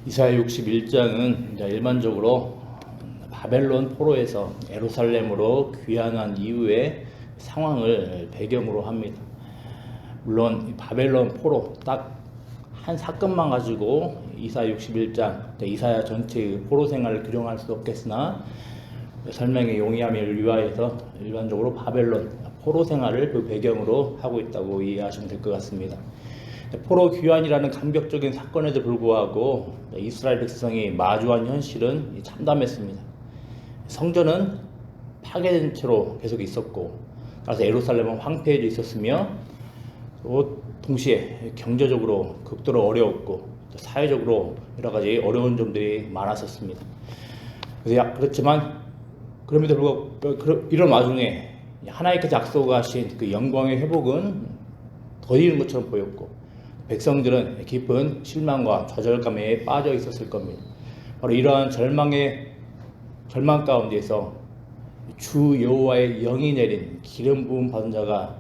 이사야 61장은 일반적으로 바벨론 포로에서 예루살렘으로 귀환한 이후의 상황을 배경으로 합니다. 물론 바벨론 포로 딱 한 사건만 가지고 이사야 61장, 이사야 전체의 포로 생활을 규정할 수 없겠으나 설명의 용이함을 위하여서 일반적으로 바벨론 포로 생활을 그 배경으로 하고 있다고 이해하시면 될 것 같습니다. 포로 귀환이라는 감격적인 사건에도 불구하고 이스라엘 백성이 마주한 현실은 참담했습니다. 성전은 파괴된 채로 계속 있었고, 따라서 예루살렘은 황폐해져 있었으며, 또 동시에 경제적으로 극도로 어려웠고, 사회적으로 여러 가지 어려운 점들이 많았었습니다. 그렇지만 그럼에도 불구하고 이런 와중에 하나님께서 약속하신 그 영광의 회복은 더디는 것처럼 보였고, 백성들은 깊은 실망과 좌절감에 빠져 있었을 겁니다. 바로 이러한 절망 가운데서 주 여호와의 영이 내린 기름 부음 받은 자가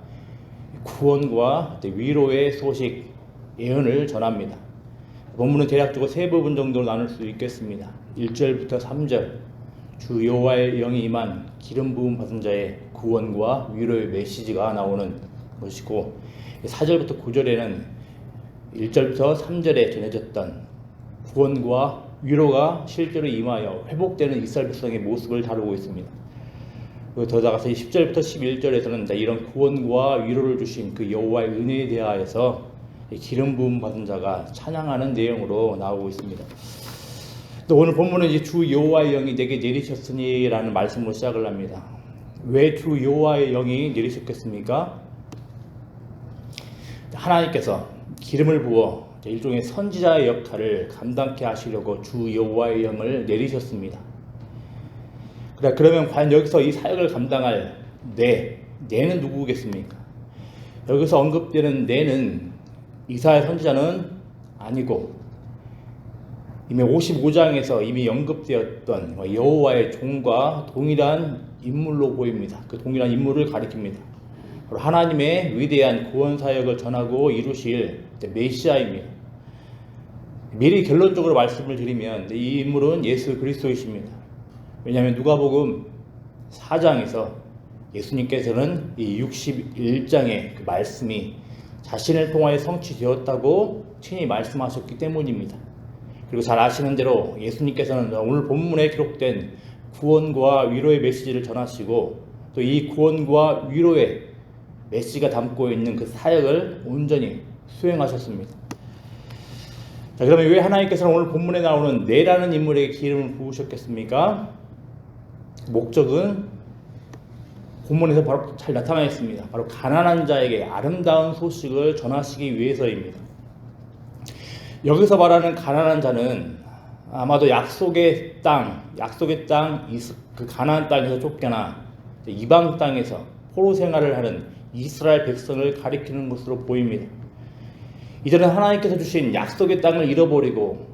구원과 위로의 소식, 예언을 전합니다. 본문은 대략적으로 세 부분 정도로 나눌 수 있겠습니다. 1절부터 3절, 주 여호와의 영이 임한 기름 부음 받은 자의 구원과 위로의 메시지가 나오는 것이고, 4절부터 9절에는 1절부터 3절에 전해졌던 구원과 위로가 실제로 임하여 회복되는 이스라엘 백성의 모습을 다루고 있습니다. 더 나아가서 10절부터 11절에서는 이런 구원과 위로를 주신 그 여호와의 은혜에 대하여서 기름 부음 받은 자가 찬양하는 내용으로 나오고 있습니다. 또 오늘 본문은 이제 주 여호와의 영이 내게 내리셨으니 라는 말씀으로 시작을 합니다. 왜 주 여호와의 영이 내리셨겠습니까? 하나님께서 기름을 부어 일종의 선지자의 역할을 감당케 하시려고 주 여호와의 영을 내리셨습니다. 그러면 과연 여기서 이 사역을 감당할 내는 누구겠습니까? 여기서 언급되는 내는 이사야 선지자는 아니고, 이미 55장에서 이미 언급되었던 여호와의 종과 동일한 인물로 보입니다. 그 동일한 인물을 가리킵니다. 바로 하나님의 위대한 구원 사역을 전하고 이루실 메시아입니다. 미리 결론적으로 말씀을 드리면 이 인물은 예수 그리스도이십니다. 왜냐하면 누가복음 4장에서 예수님께서는 이 61장의 그 말씀이 자신을 통하여 성취되었다고 친히 말씀하셨기 때문입니다. 그리고 잘 아시는 대로 예수님께서는 오늘 본문에 기록된 구원과 위로의 메시지를 전하시고, 또 이 구원과 위로의 메시지가 담고 있는 그 사역을 온전히 수행하셨습니다. 자, 그러면 왜 하나님께서는 오늘 본문에 나오는 네라는 인물에게 기름을 부으셨겠습니까? 목적은 본문에서 바로 잘 나타나 있습니다. 바로 가난한 자에게 아름다운 소식을 전하시기 위해서입니다. 여기서 말하는 가난한 자는 아마도 약속의 땅, 그 가나안 땅에서 쫓겨나 이방 땅에서 포로 생활을 하는 이스라엘 백성을 가리키는 것으로 보입니다. 이들은 하나님께서 주신 약속의 땅을 잃어버리고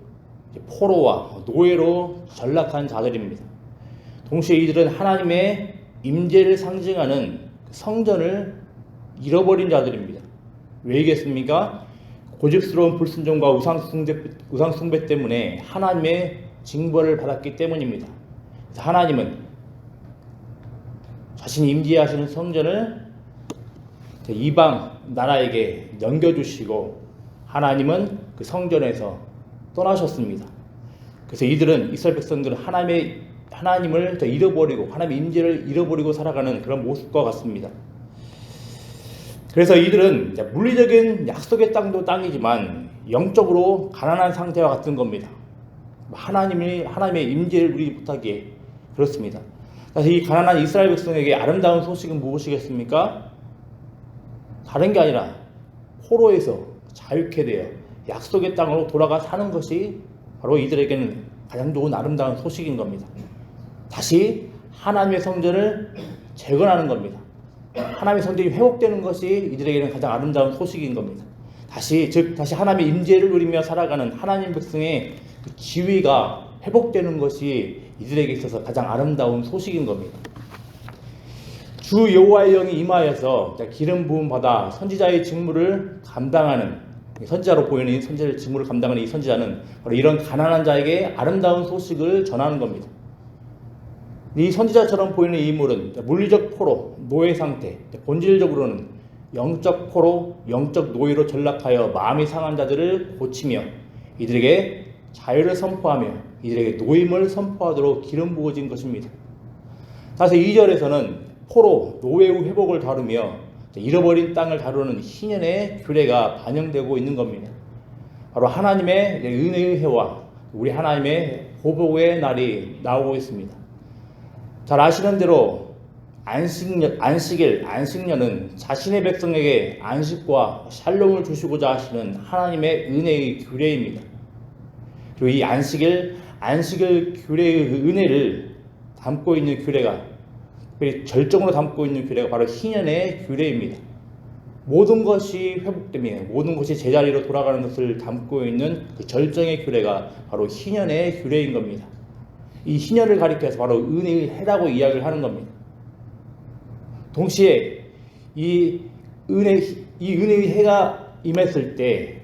포로와 노예로 전락한 자들입니다. 동시에 이들은 하나님의 임재를 상징하는 성전을 잃어버린 자들입니다. 왜이겠습니까? 고집스러운 불순종과 우상숭배 때문에 하나님의 징벌을 받았기 때문입니다. 그래서 하나님은 자신이 임재하시는 성전을 이방 나라에게 넘겨주시고, 하나님은 그 성전에서 떠나셨습니다. 그래서 이들은, 이스라엘 백성들은 하나님을 잃어버리고 하나님의 임재를 잃어버리고 살아가는 그런 모습과 같습니다. 그래서 이들은 물리적인 약속의 땅도 땅이지만 영적으로 가난한 상태와 같은 겁니다. 하나님의 임재를 누리지 못하기에 그렇습니다. 그래서 이 가난한 이스라엘 백성에게 아름다운 소식은 무엇이겠습니까? 다른 게 아니라 포로에서 자유케 되어 약속의 땅으로 돌아가 사는 것이 바로 이들에게는 가장 좋은 아름다운 소식인 겁니다. 다시 하나님의 성전을 재건하는 겁니다. 하나님의 성전이 회복되는 것이 이들에게는 가장 아름다운 소식인 겁니다. 다시 하나님의 임재를 누리며 살아가는 하나님 백성의 그 지위가 회복되는 것이 이들에게 있어서 가장 아름다운 소식인 겁니다. 주 여호와의 영이 임하여서 기름 부음 받아 선지자의 직무를 감당하는 선지자로 보이는 이 선지자 직무를 감당하는 이 선지자는 바로 이런 가난한 자에게 아름다운 소식을 전하는 겁니다. 이 선지자처럼 보이는 이 인물은 물리적 포로, 노예 상태, 본질적으로는 영적 포로, 영적 노예로 전락하여 마음이 상한 자들을 고치며 이들에게 자유를 선포하며 이들에게 노임을 선포하도록 기름 부어진 것입니다. 따라서 2절에서는 포로, 노예의 회복을 다루며 잃어버린 땅을 다루는 희년의 규례가 반영되고 있는 겁니다. 바로 하나님의 은혜의 해와 우리 하나님의 보복의 날이 나오고 있습니다. 잘 아시는 대로 안식년은 자신의 백성에게 안식과 샬롬을 주시고자 하시는 하나님의 은혜의 규례입니다. 그리고 이 안식일 규례의 은혜를 담고 있는 규례가, 절정으로 담고 있는 규례가 바로 희년의 규례입니다. 모든 것이 회복되며 모든 것이 제자리로 돌아가는 것을 담고 있는 그 절정의 규례가 바로 희년의 규례인 겁니다. 이 희년을 가리켜서 바로 은혜의 해라고 이야기를 하는 겁니다. 동시에 이 은혜의 해가 임했을 때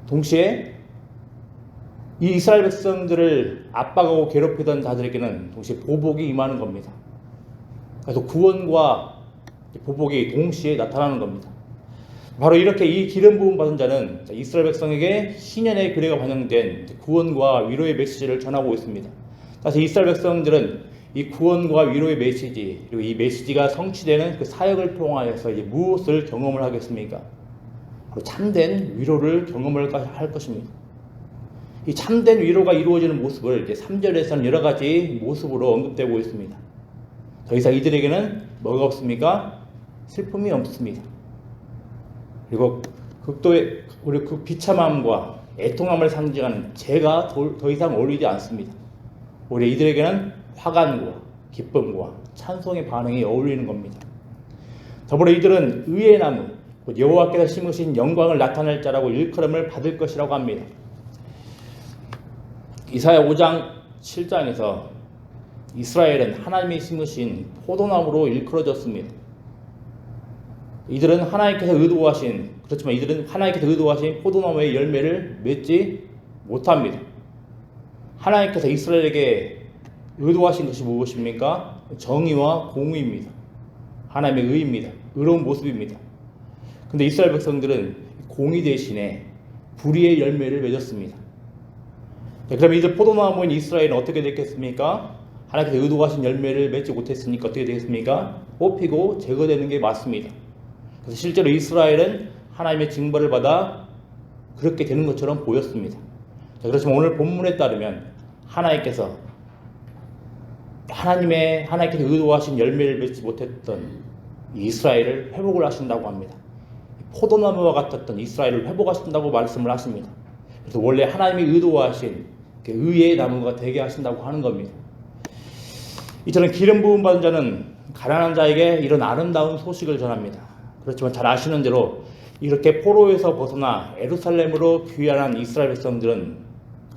동시에 이 이스라엘 백성들을 압박하고 괴롭히던 자들에게는 동시에 보복이 임하는 겁니다. 그래서 구원과 보복이 동시에 나타나는 겁니다. 바로 이렇게 이 기름 부음 받은 자는 이스라엘 백성에게 희년의 규례가 반영된 구원과 위로의 메시지를 전하고 있습니다. 그래서 이스라엘 백성들은 이 구원과 위로의 메시지, 그리고 이 메시지가 성취되는 그 사역을 통하여서 이제 무엇을 경험을 하겠습니까? 바로 참된 위로를 경험을 할 것입니다. 이 참된 위로가 이루어지는 모습을 이제 3절에서는 여러 가지 모습으로 언급되고 있습니다. 더 이상 이들에게는 뭐가 없습니까? 슬픔이 없습니다. 그리고 극도의 우리 그 비참함과 애통함을 상징하는 죄가 더 이상 어울리지 않습니다. 오히려 이들에게는 화관과 기쁨과 찬송의 반응이 어울리는 겁니다. 더불어 이들은 의의 나무, 여호와께서 심으신 영광을 나타낼 자라고 일컬음을 받을 것이라고 합니다. 이사야 5장 7장에서 이스라엘은 하나님이 심으신 포도나무로 일컬어졌습니다. 이들은 하나님께서 의도하신 포도나무의 열매를 맺지 못합니다. 하나님께서 이스라엘에게 의도하신 것이 무엇입니까? 정의와 공의입니다. 하나님의 의입니다. 의로운 모습입니다. 근데 이스라엘 백성들은 공의 대신에 불의의 열매를 맺었습니다. 그럼 이제 포도나무인 이스라엘은 어떻게 됐겠습니까? 하나님께서 의도하신 열매를 맺지 못했으니까 어떻게 되겠습니까? 뽑히고 제거되는 게 맞습니다. 그래서 실제로 이스라엘은 하나님의 징벌을 받아 그렇게 되는 것처럼 보였습니다. 그렇지만 오늘 본문에 따르면 하나님께서 의도하신 열매를 맺지 못했던 이스라엘을 회복을 하신다고 합니다. 포도나무와 같았던 이스라엘을 회복하신다고 말씀을 하십니다. 그래서 원래 하나님이 의도하신 의의 나무가 되게 하신다고 하는 겁니다. 이처럼 기름 부음 받은 자는 가난한 자에게 이런 아름다운 소식을 전합니다. 그렇지만 잘 아시는 대로 이렇게 포로에서 벗어나 예루살렘으로 귀환한 이스라엘 백성들은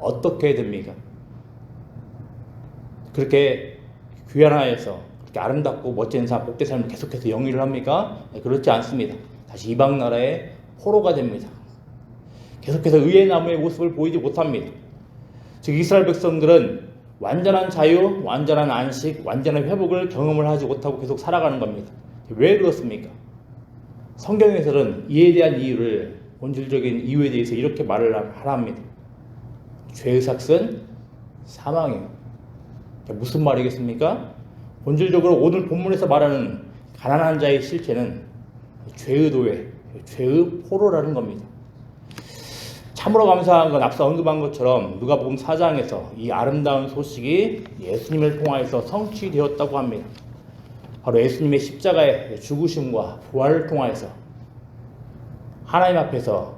어떻게 됩니까? 그렇게 귀환하여서 그렇게 아름답고 멋진 복된 삶을 계속해서 영위를 합니까? 그렇지 않습니다. 다시 이방 나라의 포로가 됩니다. 계속해서 의의 나무의 모습을 보이지 못합니다. 즉 이스라엘 백성들은 완전한 자유, 완전한 안식, 완전한 회복을 경험을 하지 못하고 계속 살아가는 겁니다. 왜 그렇습니까? 성경에서는 이에 대한 이유를, 본질적인 이유에 대해서 이렇게 말을 하라 합니다. 죄의 삭은 사망이에요. 무슨 말이겠습니까? 본질적으로 오늘 본문에서 말하는 가난한 자의 실체는 죄의 노예, 죄의 포로라는 겁니다. 참으로 감사한 건 앞서 언급한 것처럼 누가복음 4장에서 이 아름다운 소식이 예수님을 통하여서 성취되었다고 합니다. 바로 예수님의 십자가의 죽으심과 부활을 통하여서 하나님 앞에서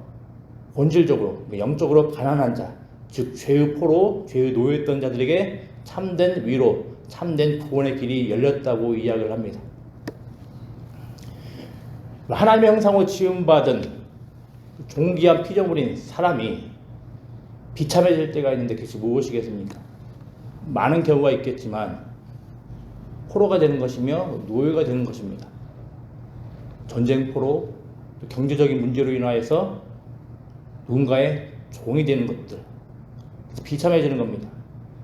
본질적으로 영적으로 가난한 자, 즉 죄의 포로, 죄의 노예였던 자들에게 참된 위로, 참된 구원의 길이 열렸다고 이야기를 합니다. 하나님의 형상으로 지음받은 존귀한 피조물인 사람이 비참해질 때가 있는데 그것이 무엇이겠습니까? 많은 경우가 있겠지만 포로가 되는 것이며 노예가 되는 것입니다. 전쟁 포로, 또 경제적인 문제로 인하여서 누군가의 종이 되는 것들, 비참해지는 겁니다.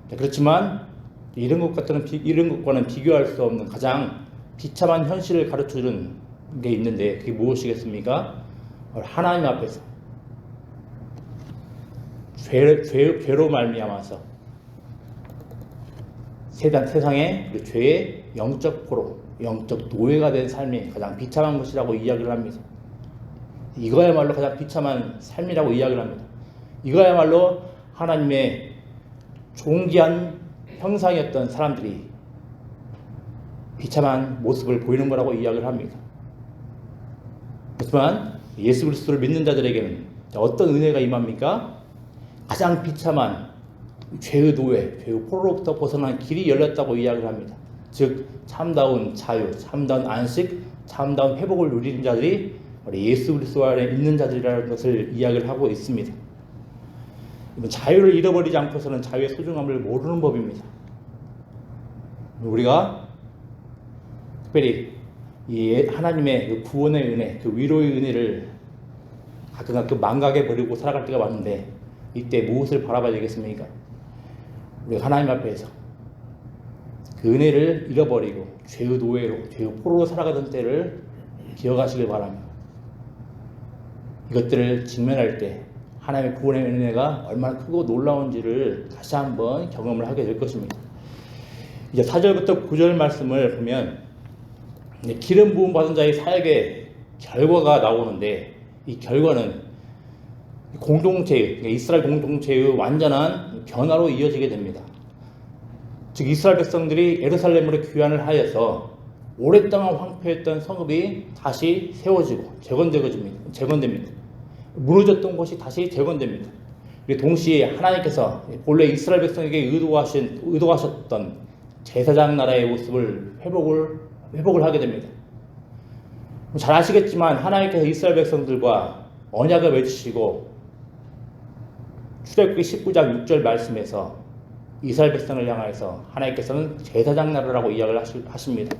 그렇지만 이런 것과는 비교할 수 없는 가장 비참한 현실을 가르쳐주는 게 있는데 그게 무엇이겠습니까? 하나님 앞에서 죄로 말미암아서 세상의 죄의 영적 포로, 영적 노예가 된 삶이 가장 비참한 것이라고 이야기를 합니다. 이거야말로 가장 비참한 삶이라고 이야기를 합니다. 이거야말로 하나님의 존귀한 형상이었던 사람들이 비참한 모습을 보이는 거라고 이야기를 합니다. 하지만 예수 그리스도를 믿는 자들에게는 어떤 은혜가 임합니까? 가장 비참한 죄의 노예, 죄의 포로로부터 벗어난 길이 열렸다고 이야기를 합니다. 즉 참다운 자유, 참다운 안식, 참다운 회복을 누리는 자들이 예수 그리스도 안에 있는 자들이라는 것을 이야기를 하고 있습니다. 자유를 잃어버리지 않고서는 자유의 소중함을 모르는 법입니다. 우리가 특별히 이 하나님의 그 구원의 은혜, 그 위로의 은혜를 가끔 망각해 버리고 살아갈 때가 많은데 이때 무엇을 바라봐야 되겠습니까? 우리가 하나님 앞에서 그 은혜를 잃어버리고 죄의 노예로, 죄의 포로로 살아가던 때를 기억하시길 바랍니다. 이것들을 직면할 때 하나님의 구원의 은혜가 얼마나 크고 놀라운지를 다시 한번 경험을 하게 될 것입니다. 이제 4절부터 9절 말씀을 보면 기름 부음 받은 자의 사역의 결과가 나오는데 이 결과는 공동체의, 이스라엘 공동체의 완전한 변화로 이어지게 됩니다. 즉 이스라엘 백성들이 예루살렘으로 귀환을 하여서 오랫동안 황폐했던 성읍이 다시 세워지고 재건됩니다. 무너졌던 곳이 다시 재건됩니다. 동시에 하나님께서 본래 이스라엘 백성에게 의도하셨던 제사장 나라의 모습을 회복을 하게 됩니다. 잘 아시겠지만 하나님께서 이스라엘 백성들과 언약을 맺으시고 출애굽기 19장 6절 말씀에서 이스라엘 백성을 향하여서 하나님께서는 제사장 나라라고 이야기를 하십니다.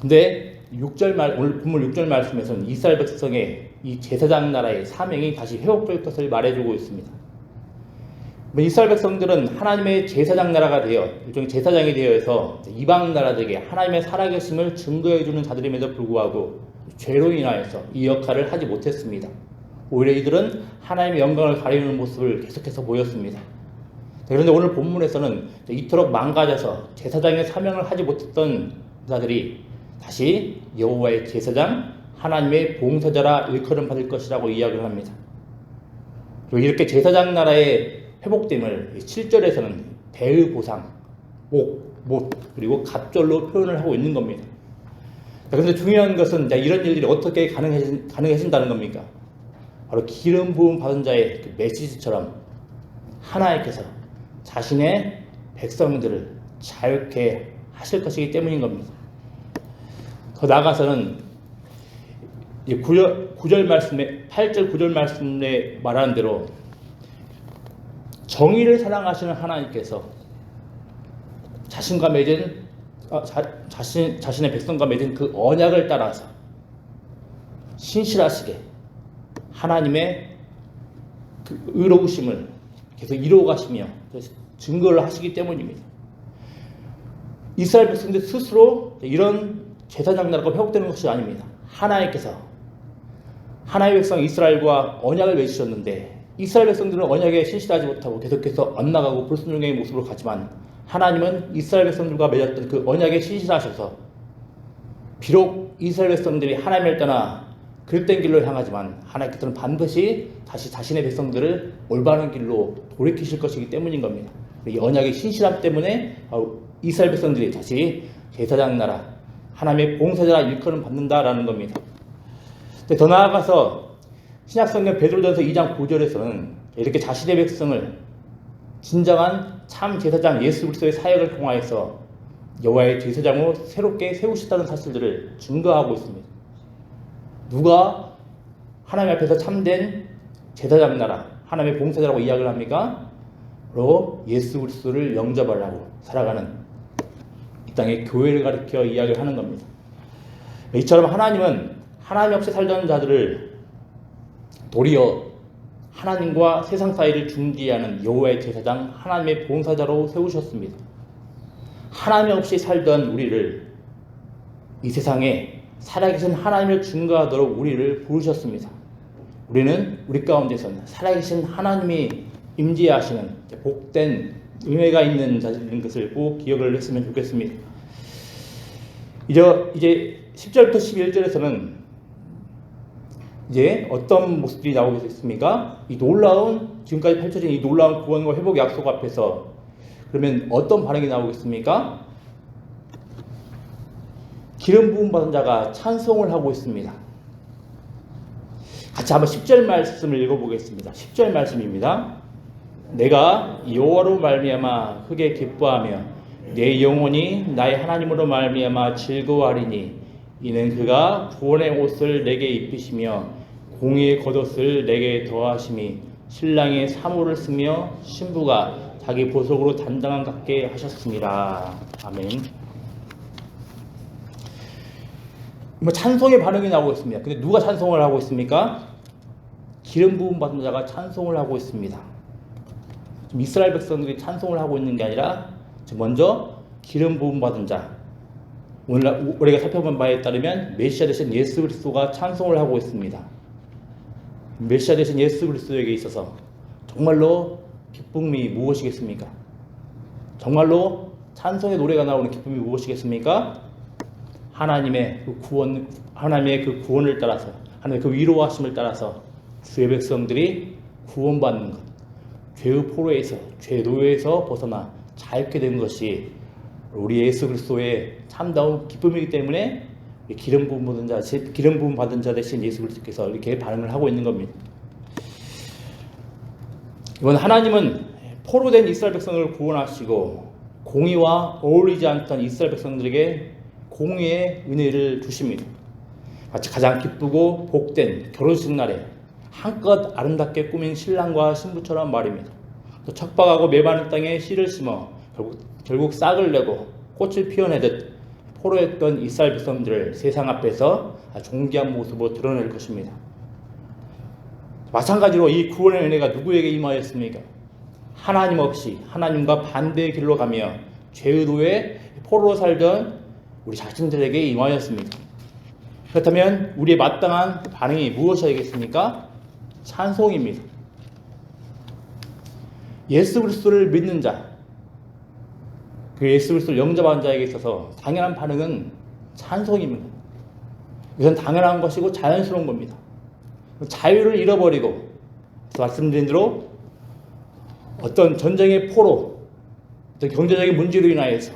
근데 오늘 본문 6절 말씀에서는 이스라엘 백성의 이 제사장 나라의 사명이 다시 회복될 것을 말해주고 있습니다. 이스라엘 백성들은 하나님의 제사장 나라가 되어 일종의 제사장이 되어서 이방 나라들에게 하나님의 살아계심을 증거해주는 자들임에도 불구하고 죄로 인하여서 이 역할을 하지 못했습니다. 오히려 이들은 하나님의 영광을 가리는 모습을 계속해서 보였습니다. 그런데 오늘 본문에서는 이토록 망가져서 제사장의 사명을 하지 못했던 자들이 다시 여호와의 제사장, 하나님의 봉사자라 일컬음 받을 것이라고 이야기를 합니다. 그리고 이렇게 제사장 나라의 회복됨을 7절에서는 대의 보상, 못, 그리고 갑절로 표현을 하고 있는 겁니다. 그런데 중요한 것은 이런 일들이 어떻게 가능해진다는 겁니까? 바로 기름 부음 받은 자의 그 메시지처럼 하나님께서 자신의 백성들을 자유케 하실 것이기 때문인 겁니다. 더 나아가서는 8절 9절 말씀에 말하는 대로 정의를 사랑하시는 하나님께서 자신의 백성과 맺은 그 언약을 따라서 신실하시게 하나님의 그 의로우심을 계속 이루어가시며 증거를 하시기 때문입니다. 이스라엘 백성들 스스로 이런 제사장 나라가 회복되는 것이 아닙니다. 하나님께서 하나님의 백성 이스라엘과 언약을 맺으셨는데 이스라엘 백성들은 언약에 신실하지 못하고 계속해서 엇나가고 불순종의 모습을 가지만 하나님은 이스라엘 백성들과 맺었던 그 언약에 신실하셔서 비록 이스라엘 백성들이 하나님을 떠나 그릇된 길로 향하지만 하나님께서는 반드시 다시 자신의 백성들을 올바른 길로 돌이키실 것이기 때문인 겁니다. 이 언약의 신실함 때문에 이스라엘 백성들이 다시 제사장 나라, 하나님의 봉사자라 일컬음 받는다라는 겁니다. 더 나아가서 신약성경 베드로전서 2장 9절에서는 이렇게 자신의 백성을 진정한 참 제사장 예수 그리스도의 사역을 통하여서 여호와의 제사장으로 새롭게 세우셨다는 사실들을 증거하고 있습니다. 누가 하나님 앞에서 참된 제사장 나라, 하나님의 봉사자라고 이야기를 합니까? 바로 예수 그리스도를 영접하려고 살아가는 이 땅의 교회를 가리켜 이야기를 하는 겁니다. 이처럼 하나님은 하나님 없이 살던 자들을 도리어 하나님과 세상 사이를 중지하는 여호와의 제사장, 하나님의 봉사자로 세우셨습니다. 하나님 없이 살던 우리를 이 세상에 살아계신 하나님을 증거하도록 우리를 부르셨습니다. 우리는 우리 가운데서는 살아계신 하나님이 임재하시는 복된 은혜가 있는 자들인 것을 꼭 기억을 했으면 좋겠습니다. 이제 10절부터 11절에서는 이제 어떤 모습들이 나오겠습니까? 이 놀라운, 지금까지 펼쳐진 이 놀라운 구원과 회복 약속 앞에서 그러면 어떤 반응이 나오겠습니까? 기름 부음 받은 자가 찬송을 하고 있습니다. 같이 한번 10절 말씀을 읽어보겠습니다. 10절 말씀입니다. 내가 여호와로 말미암아 크게 기뻐하며 내 영혼이 나의 하나님으로 말미암아 즐거워하리니 이는 그가 구원의 옷을 내게 입히시며 공의의 겉옷을 내게 더하심이 신랑의 사모를 쓰며 신부가 자기 보석으로 단장한 같게 하셨습니다. 아멘. 찬송의 반응이 나오고 있습니다. 근데 누가 찬송을 하고 있습니까? 기름 부음 받은 자가 찬송을 하고 있습니다. 이스라엘 백성들이 찬송을 하고 있는 게 아니라 먼저 기름 부음 받은 자, 오늘 우리가 살펴본 바에 따르면 메시아 되신 예수 그리스도가 찬송을 하고 있습니다. 메시아 되신 예수 그리스도에게 있어서 정말로 기쁨이 무엇이겠습니까? 정말로 찬송의 노래가 나오는 기쁨이 무엇이겠습니까? 하나님의 그 구원을 따라서, 하나님의 그 위로하심을 따라서 주의 백성들이 구원받는 것, 죄의 포로에서, 죄의 노예에서 벗어나 자유케 된 것이 우리 예수 그리스도의 참다운 기쁨이기 때문에 기름 부음 받은 자 대신 예수 그리스도께서 이렇게 반응을 하고 있는 겁니다. 이번 하나님은 포로된 이스라엘 백성을 구원하시고 공의와 어울리지 않던 이스라엘 백성들에게 공의의 은혜를 주십니다. 마치 가장 기쁘고 복된 결혼식 날에 한껏 아름답게 꾸민 신랑과 신부처럼 말입니다. 또 척박하고 메마른 땅에 씨를 심어 결국 싹을 내고 꽃을 피워내듯 포로했던 이스라엘 백성들을 세상 앞에서 존귀한 모습으로 드러낼 것입니다. 마찬가지로 이 구원의 은혜가 누구에게 임하였습니까? 하나님 없이 하나님과 반대의 길로 가며 죄의 노예 포로로 살던 우리 자신들에게 임하였습니다. 그렇다면 우리의 마땅한 반응이 무엇이겠습니까? 찬송입니다. 예수 그리스도를 믿는 자, 그 예수 그리스도를 영접한 자에게 있어서 당연한 반응은 찬송입니다. 이것은 당연한 것이고 자연스러운 겁니다. 자유를 잃어버리고 말씀드린 대로 어떤 전쟁의 포로, 어떤 경제적인 문제로 인하여서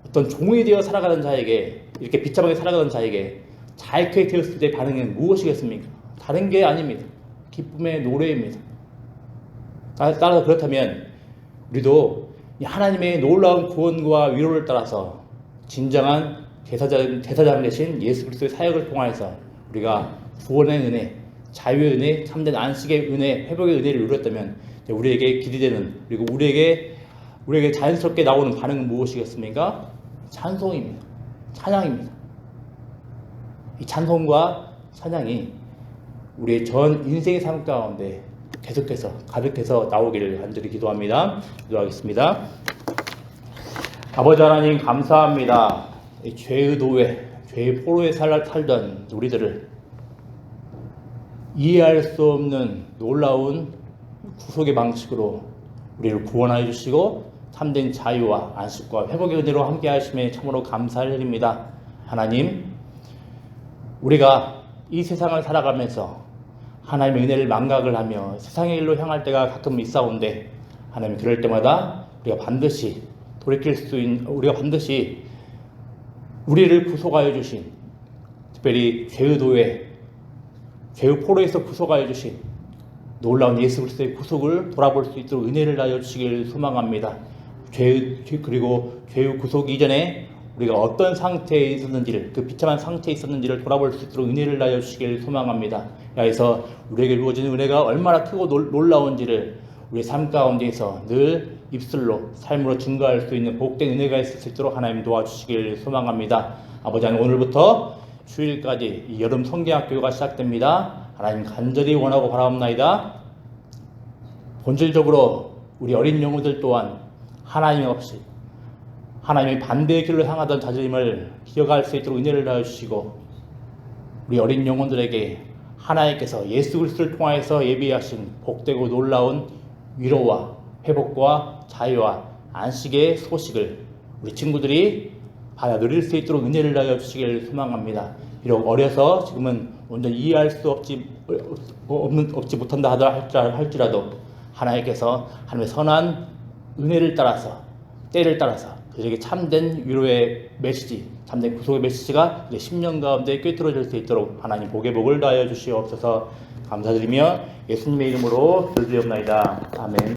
어떤 종이 되어 살아가는 자에게, 이렇게 비참하게 살아가는 자에게 자유케 되었을 때의 반응은 무엇이겠습니까? 다른 게 아닙니다. 기쁨의 노래입니다. 따라서 그렇다면 우리도 하나님의 놀라운 구원과 위로를 따라서 진정한 제사장 대신 예수 그리스도의 사역을 통하여서 우리가 구원의 은혜, 자유의 은혜, 참된 안식의 은혜, 회복의 은혜를 누렸다면 우리에게 기대되는, 그리고 우리에게 자연스럽게 나오는 반응은 무엇이겠습니까? 찬송입니다. 찬양입니다. 이 찬송과 찬양이 우리의 전 인생의 삶 가운데 계속해서 가득해서 나오기를 간절히 기도합니다. 기도하겠습니다. 아버지 하나님 감사합니다. 이 죄의 노예, 죄의 포로에 살던 우리들을 이해할 수 없는 놀라운 구속의 방식으로 우리를 구원하여 주시고 참된 자유와 안식과 회복의 은혜로 함께 하심에 참으로 감사를 드립니다. 하나님, 우리가 이 세상을 살아가면서 하나님의 은혜를 망각을 하며 세상의 일로 향할 때가 가끔 있사온데, 하나님 그럴 때마다 우리가 반드시 우리를 구속하여 주신, 특별히 죄의 노예, 죄의 포로에서 구속하여 주신 놀라운 예수 그리스도의 구속을 돌아볼 수 있도록 은혜를 하여 주시길 소망합니다. 그리고 죄의 구속 이전에 우리가 어떤 상태에 있었는지를, 그 비참한 상태에 있었는지를 돌아볼 수 있도록 은혜를 하여 주시길 소망합니다. 그래서 우리에게 주어진 은혜가 얼마나 크고 놀라운지를 우리의 삶 가운데에서 늘 입술로, 삶으로 증거할 수 있는 복된 은혜가 있을 수 있도록 하나님 도와주시길 소망합니다. 아버지 하나님, 오늘부터 주일까지 이 여름 성경학교가 시작됩니다. 하나님 간절히 원하고 바라옵나이다. 본질적으로 우리 어린 영혼들 또한 하나님 없이 하나님의 반대의 길로 향하던 자존심을 기억할 수 있도록 은혜를 다해 주시고, 우리 어린 영혼들에게 하나님께서 예수 그리스도를 통하여서 예비하신 복되고 놀라운 위로와 회복과 자유와 안식의 소식을 우리 친구들이 받아 누릴 수 있도록 은혜를 다해 주시기를 소망합니다. 비록 어려서 지금은 온전히 이해할 수 없지 못한다 할지라도 하나님께서 하나님의 선한 은혜를 따라서 때를 따라서 그들에게 참된 위로의 메시지, 참된 구속의 메시지가 이제 10년 가운데 꿰뚫어질 수 있도록 하나님 복의 복을 다하여 주시옵소서. 감사드리며 예수님의 이름으로 기도드리옵나이다. 아멘.